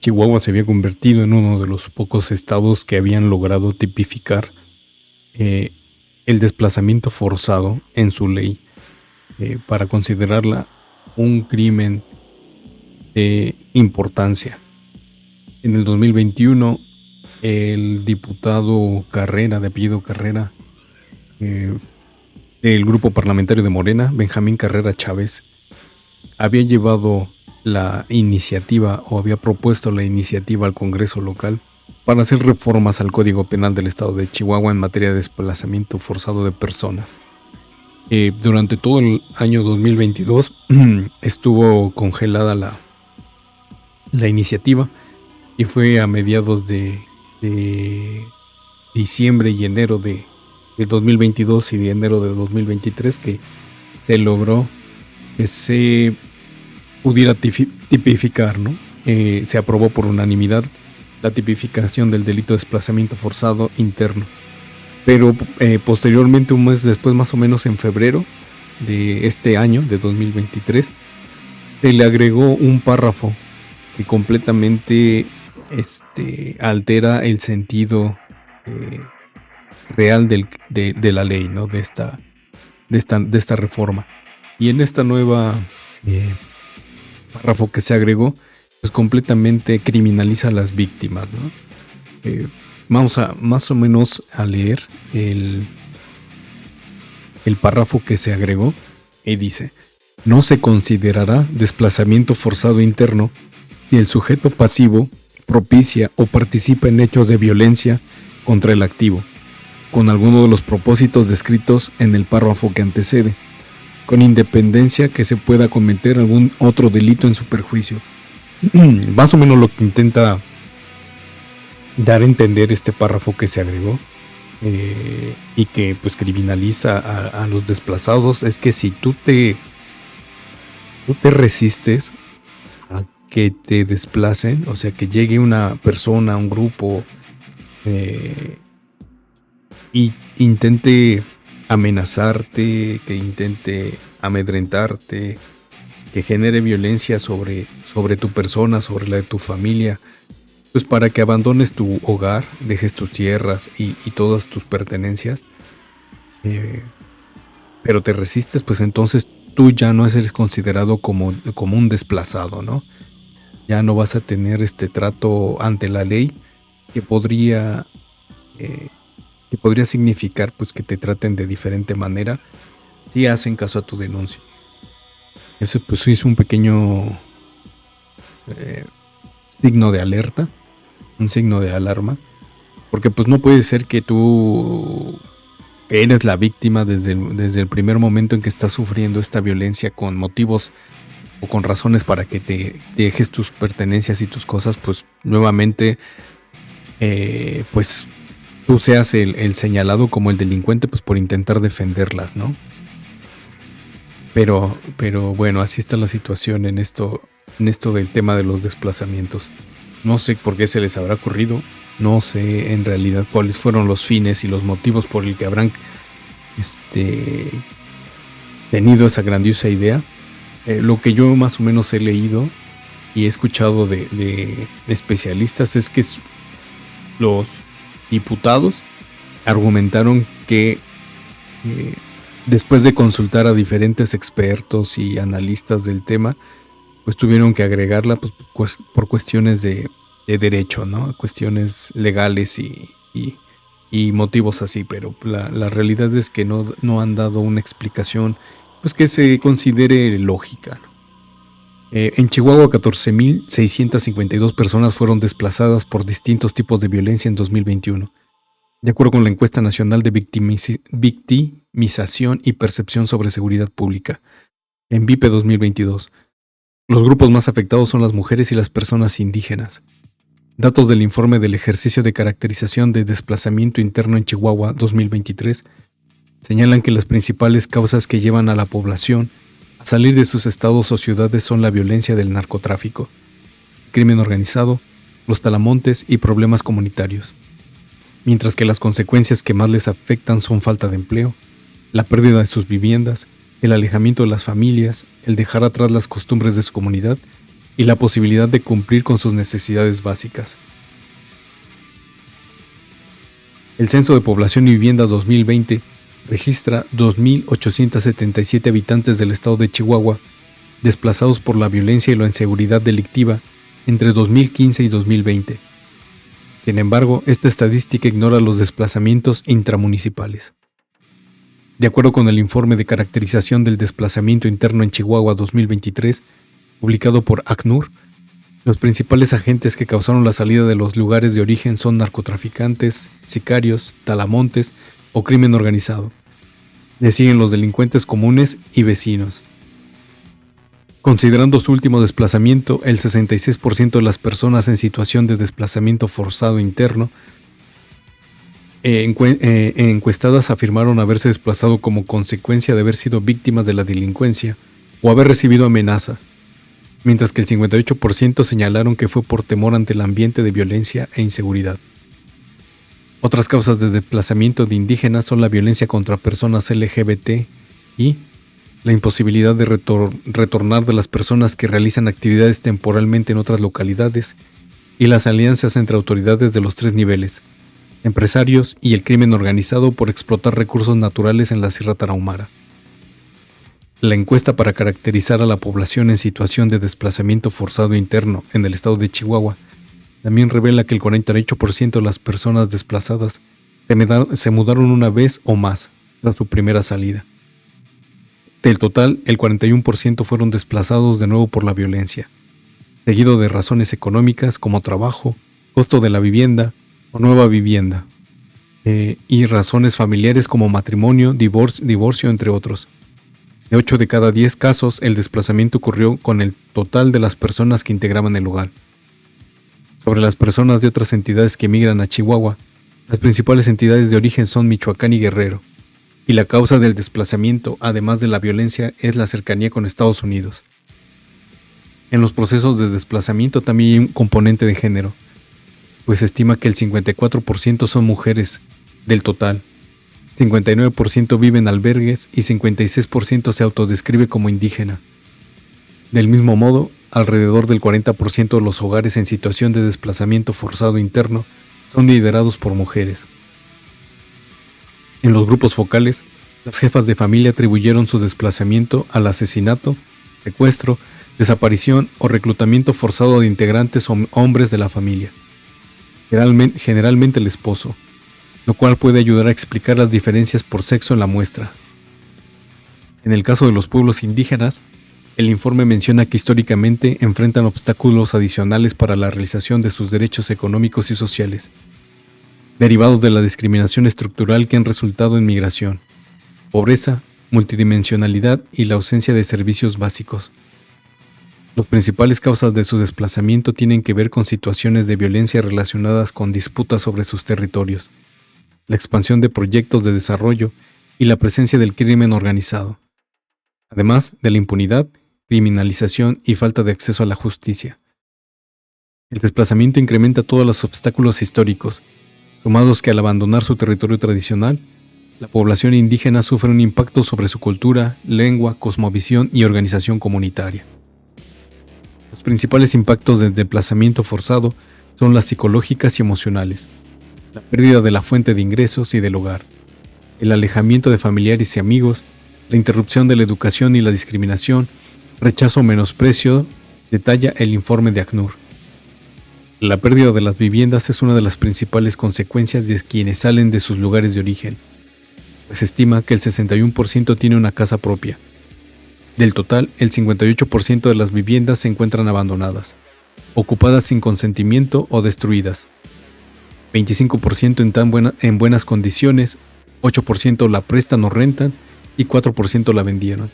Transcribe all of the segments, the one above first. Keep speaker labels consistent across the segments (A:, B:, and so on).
A: Chihuahua se había convertido en uno de los pocos estados que habían logrado tipificar eh, el desplazamiento forzado en su ley para considerarla un crimen de importancia. En el 2021, el diputado Carrera, de apellido Carrera, del grupo parlamentario de Morena, Benjamín Carrera Chávez, había llevado la iniciativa o había propuesto la iniciativa al Congreso local para hacer reformas al Código Penal del Estado de Chihuahua en materia de desplazamiento forzado de personas. Durante todo el año 2022 estuvo congelada la iniciativa y fue a mediados de diciembre y enero de 2022 y de enero de 2023 que se logró que se pudiera tipificar, ¿no? Se aprobó por unanimidad la tipificación del delito de desplazamiento forzado interno. Pero posteriormente, un mes después, más o menos en febrero de este año, de 2023, se le agregó un párrafo que completamente altera el sentido real de la ley, ¿no? de esta reforma. Y en esta nueva párrafo que se agregó, pues completamente criminaliza a las víctimas, ¿no? Vamos a más o menos a leer el párrafo que se agregó y dice: no se considerará desplazamiento forzado interno si el sujeto pasivo propicia o participa en hechos de violencia contra el activo, con alguno de los propósitos descritos en el párrafo que antecede, con independencia que se pueda cometer algún otro delito en su perjuicio. Más o menos lo que intenta dar a entender este párrafo que se agregó y que pues criminaliza a los desplazados es que si tú te resistes a que te desplacen, o sea, que llegue una persona, un grupo y intente amenazarte, que intente amedrentarte, que genere violencia sobre tu persona, sobre la de tu familia, pues para que abandones tu hogar, dejes tus tierras y todas tus pertenencias, pero te resistes, pues entonces tú ya no eres considerado como un desplazado, ¿no? Ya no vas a tener este trato ante la ley que podría significar pues que te traten de diferente manera si hacen caso a tu denuncia. Eso pues es un pequeño signo de alerta, un signo de alarma, porque pues no puede ser que tú eres la víctima desde el primer momento en que estás sufriendo esta violencia con motivos o con razones para que te dejes tus pertenencias y tus cosas, pues nuevamente pues tú seas el señalado como el delincuente pues por intentar defenderlas, ¿no? Pero bueno, así está la situación en esto del tema de los desplazamientos. No sé por qué se les habrá ocurrido, no sé en realidad cuáles fueron los fines y los motivos por el que habrán tenido esa grandiosa idea. Lo que yo más o menos he leído y he escuchado de especialistas es que los diputados argumentaron que después de consultar a diferentes expertos y analistas del tema, pues tuvieron que agregarla pues, por cuestiones de derecho, ¿no? Cuestiones legales y motivos así, pero la realidad es que no han dado una explicación pues que se considere lógica, ¿no? En Chihuahua, 14.652 personas fueron desplazadas por distintos tipos de violencia en 2021. De acuerdo con la encuesta nacional de victimización y percepción sobre seguridad pública, en VIPE 2022, los grupos más afectados son las mujeres y las personas indígenas. Datos del informe del ejercicio de caracterización de desplazamiento interno en Chihuahua 2023 señalan que las principales causas que llevan a la población a salir de sus estados o ciudades son la violencia del narcotráfico, el crimen organizado, los talamontes y problemas comunitarios. Mientras que las consecuencias que más les afectan son falta de empleo, la pérdida de sus viviendas, el alejamiento de las familias, el dejar atrás las costumbres de su comunidad y la posibilidad de cumplir con sus necesidades básicas. El Censo de Población y Vivienda 2020 registra 2.877 habitantes del estado de Chihuahua desplazados por la violencia y la inseguridad delictiva entre 2015 y 2020. Sin embargo, esta estadística ignora los desplazamientos intramunicipales. De acuerdo con el informe de caracterización del desplazamiento interno en Chihuahua 2023, publicado por ACNUR, los principales agentes que causaron la salida de los lugares de origen son narcotraficantes, sicarios, talamontes o crimen organizado. Le siguen los delincuentes comunes y vecinos. Considerando su último desplazamiento, el 66% de las personas en situación de desplazamiento forzado interno encuestadas afirmaron haberse desplazado como consecuencia de haber sido víctimas de la delincuencia o haber recibido amenazas, mientras que el 58% señalaron que fue por temor ante el ambiente de violencia e inseguridad. Otras causas de desplazamiento de indígenas son la violencia contra personas LGBT y la imposibilidad de retornar de las personas que realizan actividades temporalmente en otras localidades y las alianzas entre autoridades de los 3 niveles, empresarios y el crimen organizado por explotar recursos naturales en la Sierra Tarahumara. La encuesta para caracterizar a la población en situación de desplazamiento forzado interno en el estado de Chihuahua también revela que el 48% de las personas desplazadas se mudaron una vez o más tras su primera salida. Del total, el 41% fueron desplazados de nuevo por la violencia, seguido de razones económicas como trabajo, costo de la vivienda o nueva vivienda, y razones familiares como matrimonio, divorcio, entre otros. De 8 de cada 10 casos, el desplazamiento ocurrió con el total de las personas que integraban el hogar. Sobre las personas de otras entidades que emigran a Chihuahua, las principales entidades de origen son Michoacán y Guerrero, y la causa del desplazamiento, además de la violencia, es la cercanía con Estados Unidos. En los procesos de desplazamiento también hay un componente de género, pues se estima que el 54% son mujeres del total, 59% vive en albergues y 56% se autodescribe como indígena. Del mismo modo, alrededor del 40% de los hogares en situación de desplazamiento forzado interno son liderados por mujeres. En los grupos focales, las jefas de familia atribuyeron su desplazamiento al asesinato, secuestro, desaparición o reclutamiento forzado de integrantes o hombres de la familia, generalmente el esposo, lo cual puede ayudar a explicar las diferencias por sexo en la muestra. En el caso de los pueblos indígenas, el informe menciona que históricamente enfrentan obstáculos adicionales para la realización de sus derechos económicos y sociales, derivados de la discriminación estructural que han resultado en migración, pobreza, multidimensionalidad y la ausencia de servicios básicos. Las principales causas de su desplazamiento tienen que ver con situaciones de violencia relacionadas con disputas sobre sus territorios, la expansión de proyectos de desarrollo y la presencia del crimen organizado, además de la impunidad, criminalización y falta de acceso a la justicia. El desplazamiento incrementa todos los obstáculos históricos, sumados que al abandonar su territorio tradicional, la población indígena sufre un impacto sobre su cultura, lengua, cosmovisión y organización comunitaria. Los principales impactos del desplazamiento forzado son las psicológicas y emocionales, la pérdida de la fuente de ingresos y del hogar, el alejamiento de familiares y amigos, la interrupción de la educación y la discriminación, rechazo o menosprecio, detalla el informe de ACNUR. La pérdida de las viviendas es una de las principales consecuencias de quienes salen de sus lugares de origen, pues se estima que el 61% tiene una casa propia. Del total, el 58% de las viviendas se encuentran abandonadas, ocupadas sin consentimiento o destruidas. 25% en buenas condiciones, 8% la prestan o rentan y 4% la vendieron.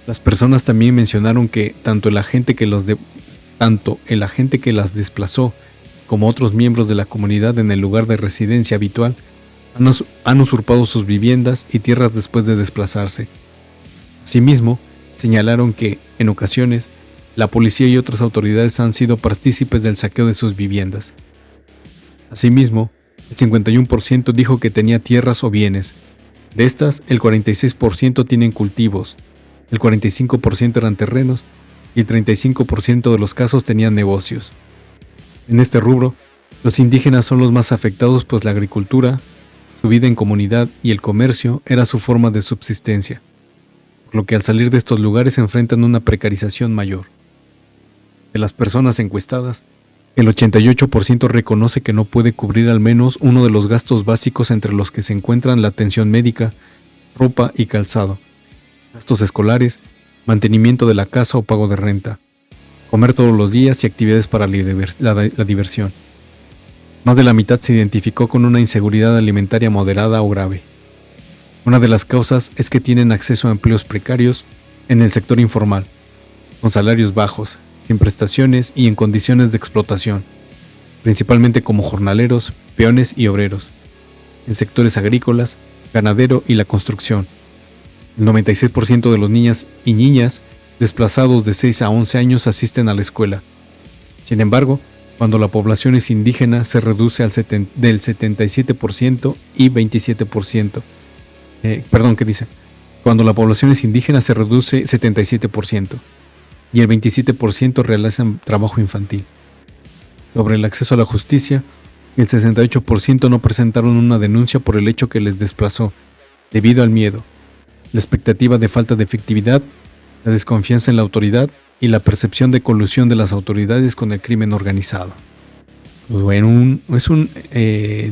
A: Las personas también mencionaron que tanto el agente que las desplazó como otros miembros de la comunidad en el lugar de residencia habitual han usurpado sus viviendas y tierras después de desplazarse. Asimismo, señalaron que, en ocasiones, la policía y otras autoridades han sido partícipes del saqueo de sus viviendas. Asimismo, el 51% dijo que tenía tierras o bienes. De estas, el 46% tienen cultivos, el 45% eran terrenos y el 35% de los casos tenían negocios. En este rubro, los indígenas son los más afectados, pues la agricultura, su vida en comunidad y el comercio era su forma de subsistencia, por lo que al salir de estos lugares se enfrentan a una precarización mayor. De las personas encuestadas, el 88% reconoce que no puede cubrir al menos uno de los gastos básicos, entre los que se encuentran la atención médica, ropa y calzado, gastos escolares, mantenimiento de la casa o pago de renta, comer todos los días y actividades para la diversión. Más de la mitad se identificó con una inseguridad alimentaria moderada o grave. Una de las causas es que tienen acceso a empleos precarios en el sector informal, con salarios bajos, sin prestaciones y en condiciones de explotación, principalmente como jornaleros, peones y obreros, en sectores agrícolas, ganadero y la construcción. El 96% de los niñas y niñas desplazados de 6 a 11 años asisten a la escuela. Sin embargo, cuando la población es indígena se reduce del 77% y 27%. ¿Qué dice? Cuando la población es indígena se reduce 77% y el 27% realizan trabajo infantil. Sobre el acceso a la justicia, el 68% no presentaron una denuncia por el hecho que les desplazó, debido al miedo, la expectativa de falta de efectividad, la desconfianza en la autoridad y la percepción de colusión de las autoridades con el crimen organizado. Pues bueno, es un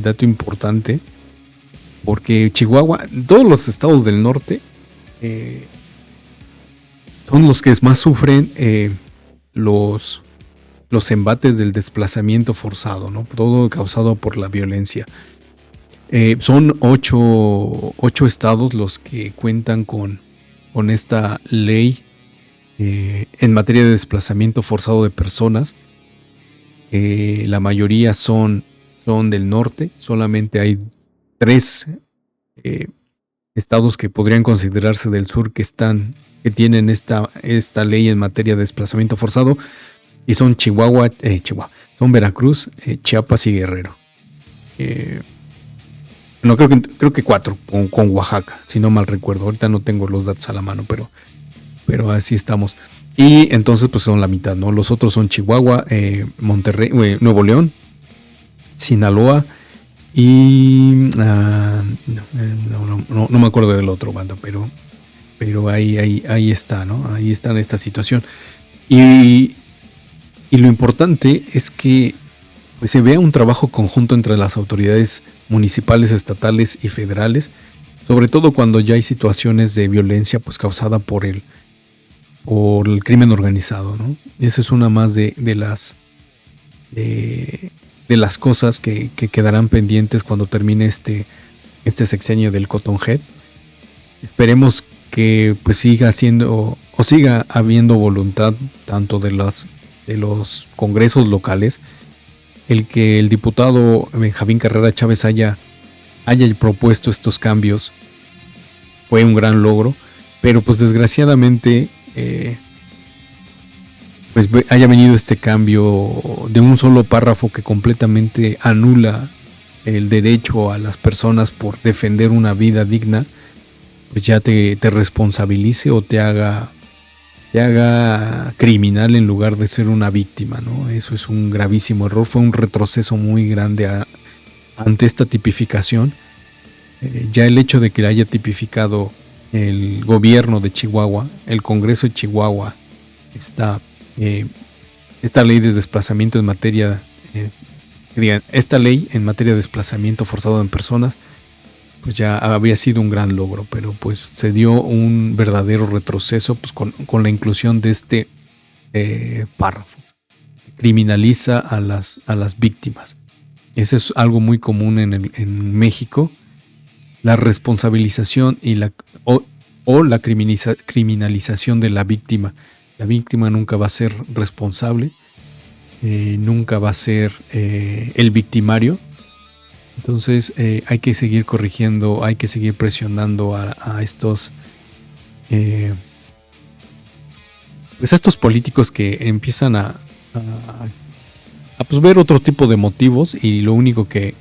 A: dato importante, porque Chihuahua, todos los estados del norte son los que más sufren los embates del desplazamiento forzado, ¿no? Todo causado por la violencia. Son ocho estados los que cuentan con esta ley en materia de desplazamiento forzado de personas. La mayoría son del norte. Solamente hay 3 estados que podrían considerarse del sur que tienen esta ley en materia de desplazamiento forzado, y son son Veracruz, Chiapas y Guerrero. No, creo que 4 con Oaxaca, si no mal recuerdo. Ahorita no tengo los datos a la mano, pero así estamos. Y entonces pues son la mitad, ¿no? Los otros son Chihuahua, Monterrey, Nuevo León, Sinaloa y no me acuerdo del otro bando, pero ahí está, ¿no? Ahí está en esta situación. Y lo importante es que pues se vea un trabajo conjunto entre las autoridades municipales, estatales y federales, sobre todo cuando ya hay situaciones de violencia pues causada por el crimen organizado, ¿no? Esa es una más de las cosas que quedarán pendientes cuando termine este sexenio del Cotton Head. Esperemos que pues siga habiendo voluntad tanto de los congresos locales. El que el diputado Benjamín Carrera Chávez haya propuesto estos cambios fue un gran logro, pero pues desgraciadamente pues haya venido este cambio de un solo párrafo que completamente anula el derecho a las personas por defender una vida digna, pues ya te responsabilice o te haga criminal en lugar de ser una víctima, ¿no? Eso es un gravísimo error, fue un retroceso muy grande ante esta tipificación. Ya el hecho de que haya tipificado el gobierno de Chihuahua, el Congreso de Chihuahua, esta ley de desplazamiento en materia, esta ley en materia de desplazamiento forzado en personas, pues ya había sido un gran logro, pero pues se dio un verdadero retroceso pues con la inclusión de este párrafo que criminaliza a las víctimas. Eso es algo muy común en México, la responsabilización y la criminalización de la víctima. La víctima nunca va a ser responsable, nunca va a ser el victimario. Entonces hay que seguir corrigiendo, hay que seguir presionando a estos pues a estos políticos que empiezan a pues ver otro tipo de motivos, y lo único que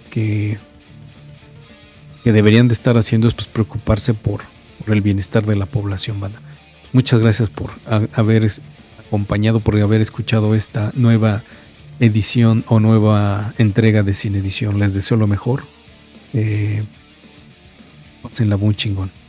A: deberían de estar haciendo es pues preocuparse por el bienestar de la población, banda. Muchas gracias por haber acompañado, por haber escuchado esta nueva edición o nueva entrega de Sin Edición. Les deseo lo mejor. Pásenla muy chingón.